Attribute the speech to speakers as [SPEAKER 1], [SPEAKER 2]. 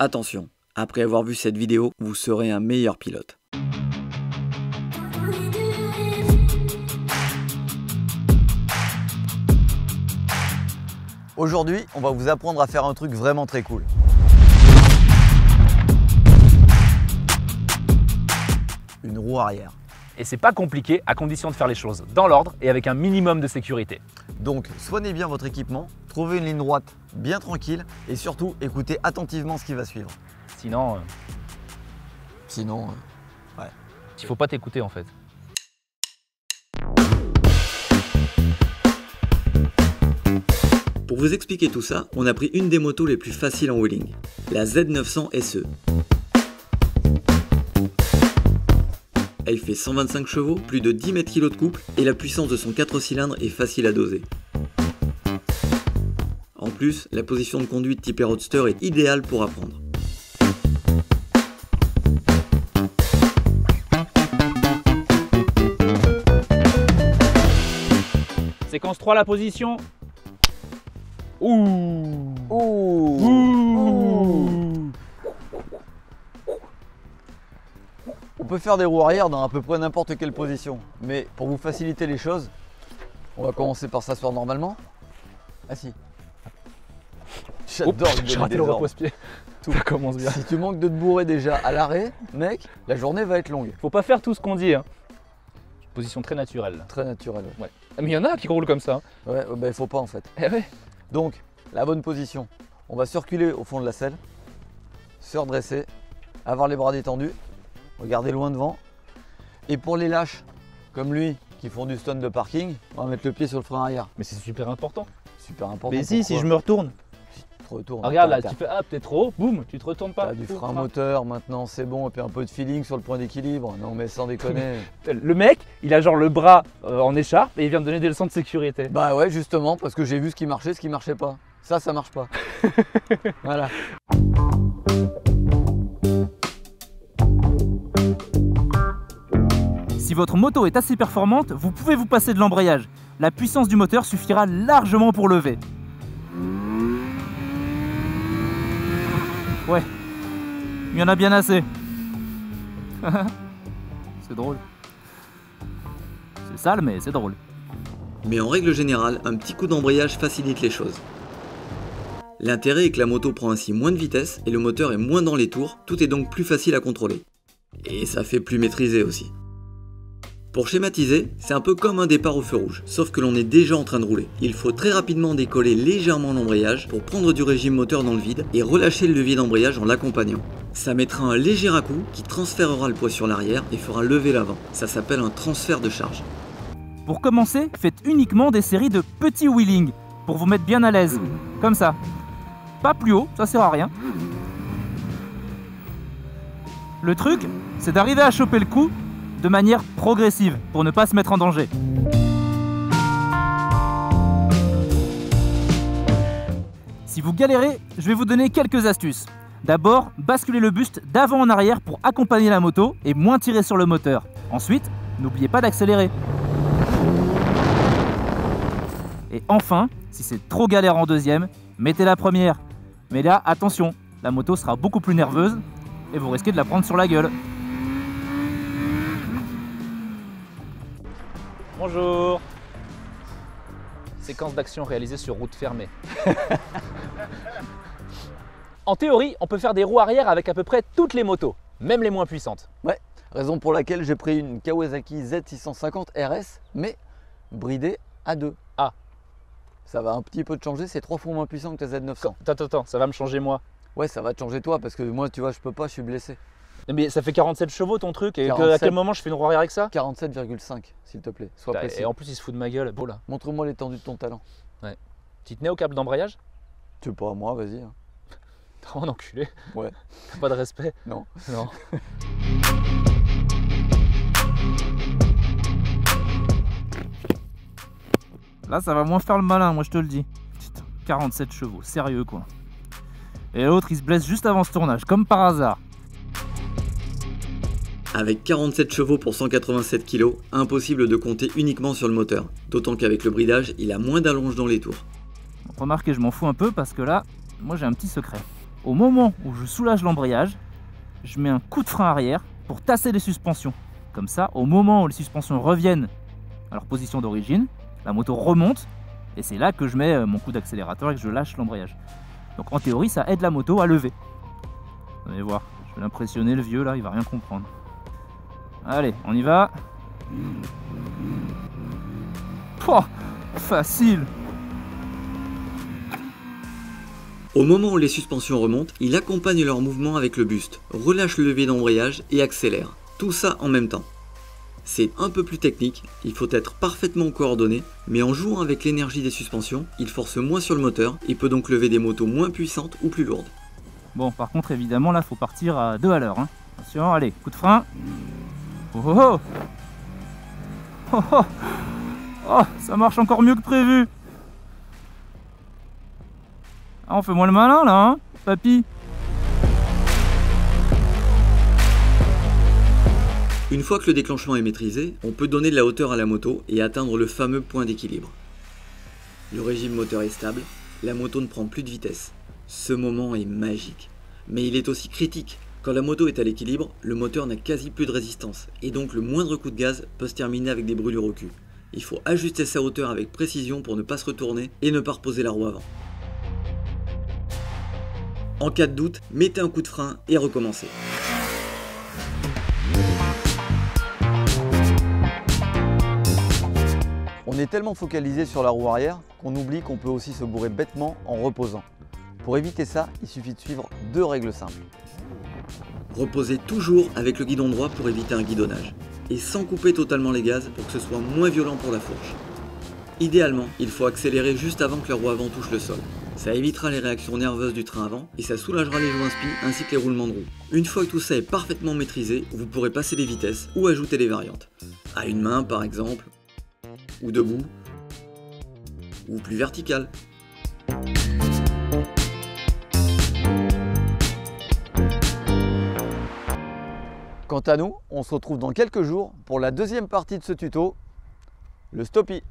[SPEAKER 1] Attention, après avoir vu cette vidéo, vous serez un meilleur pilote.
[SPEAKER 2] Aujourd'hui, on va vous apprendre à faire un truc vraiment très cool. Une roue arrière.
[SPEAKER 3] Et c'est pas compliqué à condition de faire les choses dans l'ordre et avec un minimum de sécurité.
[SPEAKER 2] Donc, soignez bien votre équipement, trouvez une ligne droite bien tranquille et surtout, écoutez attentivement ce qui va suivre.
[SPEAKER 3] Sinon,
[SPEAKER 2] ouais.
[SPEAKER 3] il faut pas t'écouter en fait.
[SPEAKER 1] Pour vous expliquer tout ça, on a pris une des motos les plus faciles en wheeling, la Z900 SE. Elle fait 125 chevaux, plus de 10 mètres kg de couple et la puissance de son 4 cylindres est facile à doser. En plus, la position de conduite type roadster est idéale pour apprendre.
[SPEAKER 3] Séquence 3, la position. Ouh.
[SPEAKER 2] Ouh.
[SPEAKER 3] Ouh.
[SPEAKER 2] On peut faire des roues arrière dans à peu près n'importe quelle position, mais pour vous faciliter les choses, on va commencer par s'asseoir normalement. Assis. J'adore
[SPEAKER 3] J'ai raté le repose-pied. Tout commence bien.
[SPEAKER 2] Si tu manques de te bourrer déjà à l'arrêt, mec, la journée va être longue.
[SPEAKER 3] Faut pas faire tout ce qu'on dit. Hein. Position très naturelle. Là.
[SPEAKER 2] Très naturel.
[SPEAKER 3] Ouais. Mais il y en a qui roulent comme ça.
[SPEAKER 2] Ouais, bah il faut pas en fait.
[SPEAKER 3] Eh ouais.
[SPEAKER 2] Donc, la bonne position. On va circuler au fond de la selle, se redresser, avoir les bras détendus, regarder loin devant. Et pour les lâches, comme lui, qui font du stun de parking, on va mettre le pied sur le frein arrière.
[SPEAKER 3] Mais c'est super important.
[SPEAKER 2] Super important.
[SPEAKER 3] Mais si je me retourne.
[SPEAKER 2] Tu te retournes.
[SPEAKER 3] Ah, regarde là, tu fais hop, t'es trop haut, boum, tu te retournes pas.
[SPEAKER 2] T'as du frein moteur, maintenant c'est bon, et puis un peu de feeling sur le point d'équilibre. Non mais sans déconner.
[SPEAKER 3] Le mec, il a genre le bras en écharpe et il vient me donner des leçons de sécurité.
[SPEAKER 2] Bah ouais, justement, parce que j'ai vu ce qui marchait pas. Ça marche pas. Voilà.
[SPEAKER 4] Si votre moto est assez performante, vous pouvez vous passer de l'embrayage. La puissance du moteur suffira largement pour lever. Ouais, il y en a bien assez. C'est drôle. C'est sale, mais c'est drôle.
[SPEAKER 1] Mais en règle générale, un petit coup d'embrayage facilite les choses. L'intérêt est que la moto prend ainsi moins de vitesse et le moteur est moins dans les tours, tout est donc plus facile à contrôler. Et ça fait plus maîtrisé aussi. Pour schématiser, c'est un peu comme un départ au feu rouge, sauf que l'on est déjà en train de rouler. Il faut très rapidement décoller légèrement l'embrayage pour prendre du régime moteur dans le vide et relâcher le levier d'embrayage en l'accompagnant. Ça mettra un léger à-coup qui transférera le poids sur l'arrière et fera lever l'avant. Ça s'appelle un transfert de charge.
[SPEAKER 4] Pour commencer, faites uniquement des séries de petits wheelings pour vous mettre bien à l'aise, comme ça. Pas plus haut, ça sert à rien. Le truc, c'est d'arriver à choper le coup de manière progressive pour ne pas se mettre en danger. Si vous galérez, je vais vous donner quelques astuces. D'abord, basculez le buste d'avant en arrière pour accompagner la moto et moins tirer sur le moteur. Ensuite, n'oubliez pas d'accélérer. Et enfin, si c'est trop galère en deuxième, mettez la première. Mais là, attention, la moto sera beaucoup plus nerveuse et vous risquez de la prendre sur la gueule.
[SPEAKER 3] Bonjour. Séquence d'action réalisée sur route fermée. En théorie, on peut faire des roues arrière avec à peu près toutes les motos, même les moins puissantes.
[SPEAKER 2] Ouais, raison pour laquelle j'ai pris une Kawasaki Z650 RS, mais bridée à 2.
[SPEAKER 3] Ah.
[SPEAKER 2] Ça va un petit peu te changer, c'est 3 fois moins puissant que ta Z900.
[SPEAKER 3] Attends, ça va me changer moi.
[SPEAKER 2] Ouais, ça va te changer toi, parce que moi, tu vois, je peux pas, je suis blessé.
[SPEAKER 3] Mais ça fait 47 chevaux ton truc, et
[SPEAKER 2] 47.
[SPEAKER 3] à quel moment je fais une roue arrière avec ça?
[SPEAKER 2] 47,5, s'il te plaît, sois précis.
[SPEAKER 3] Et en plus il se fout de ma gueule, beau là.
[SPEAKER 2] Montre-moi l'étendue de ton talent.
[SPEAKER 3] Ouais. Tu tenais au câble d'embrayage?
[SPEAKER 2] Tu sais pas, moi, vas-y. Hein.
[SPEAKER 3] Oh, un enculé.
[SPEAKER 2] Ouais.
[SPEAKER 3] T'as pas de respect?
[SPEAKER 2] Non.
[SPEAKER 3] Non.
[SPEAKER 4] Là, ça va moins faire le malin, moi je te le dis. Putain, 47 chevaux, sérieux quoi. Et l'autre, il se blesse juste avant ce tournage, comme par hasard.
[SPEAKER 1] Avec 47 chevaux pour 187 kg, impossible de compter uniquement sur le moteur. D'autant qu'avec le bridage, il a moins d'allonge dans les tours.
[SPEAKER 4] Remarquez, je m'en fous un peu parce que là, moi j'ai un petit secret. au moment où je soulage l'embrayage, je mets un coup de frein arrière pour tasser les suspensions. Comme ça, au moment où les suspensions reviennent à leur position d'origine, la moto remonte et c'est là que je mets mon coup d'accélérateur et que je lâche l'embrayage. Donc en théorie, ça aide la moto à lever. Vous allez voir, je vais l'impressionner le vieux là, il va rien comprendre. Allez, on y va. Pouah, facile.
[SPEAKER 1] Au moment où les suspensions remontent, il accompagne leur mouvement avec le buste, relâche le levier d'embrayage et accélère. Tout ça en même temps. C'est un peu plus technique, il faut être parfaitement coordonné, mais en jouant avec l'énergie des suspensions, il force moins sur le moteur et peut donc lever des motos moins puissantes ou plus lourdes.
[SPEAKER 4] Bon, par contre, évidemment, là, faut partir à 2 à l'heure. Hein. Attention, allez, coup de frein. Oh oh oh. Oh oh. Oh, ça marche encore mieux que prévu. Ah, on fait moins le malin, là, hein, papy.
[SPEAKER 1] Une fois que le déclenchement est maîtrisé, on peut donner de la hauteur à la moto et atteindre le fameux point d'équilibre. Le régime moteur est stable, la moto ne prend plus de vitesse. Ce moment est magique. Mais il est aussi critique. Quand la moto est à l'équilibre, le moteur n'a quasi plus de résistance, et donc le moindre coup de gaz peut se terminer avec des brûlures au cul. Il faut ajuster sa hauteur avec précision pour ne pas se retourner et ne pas reposer la roue avant. En cas de doute, mettez un coup de frein et recommencez.
[SPEAKER 2] On est tellement focalisé sur la roue arrière qu'on oublie qu'on peut aussi se bourrer bêtement en reposant. Pour éviter ça, il suffit de suivre 2 règles simples.
[SPEAKER 1] Reposez toujours avec le guidon droit pour éviter un guidonnage, et sans couper totalement les gaz pour que ce soit moins violent pour la fourche. Idéalement, il faut accélérer juste avant que la roue avant touche le sol. Ça évitera les réactions nerveuses du train avant et ça soulagera les joints spi ainsi que les roulements de roue. Une fois que tout ça est parfaitement maîtrisé, vous pourrez passer les vitesses ou ajouter les variantes. À une main par exemple, ou debout, ou plus vertical.
[SPEAKER 2] Quant à nous, on se retrouve dans quelques jours pour la deuxième partie de ce tuto, le stoppie.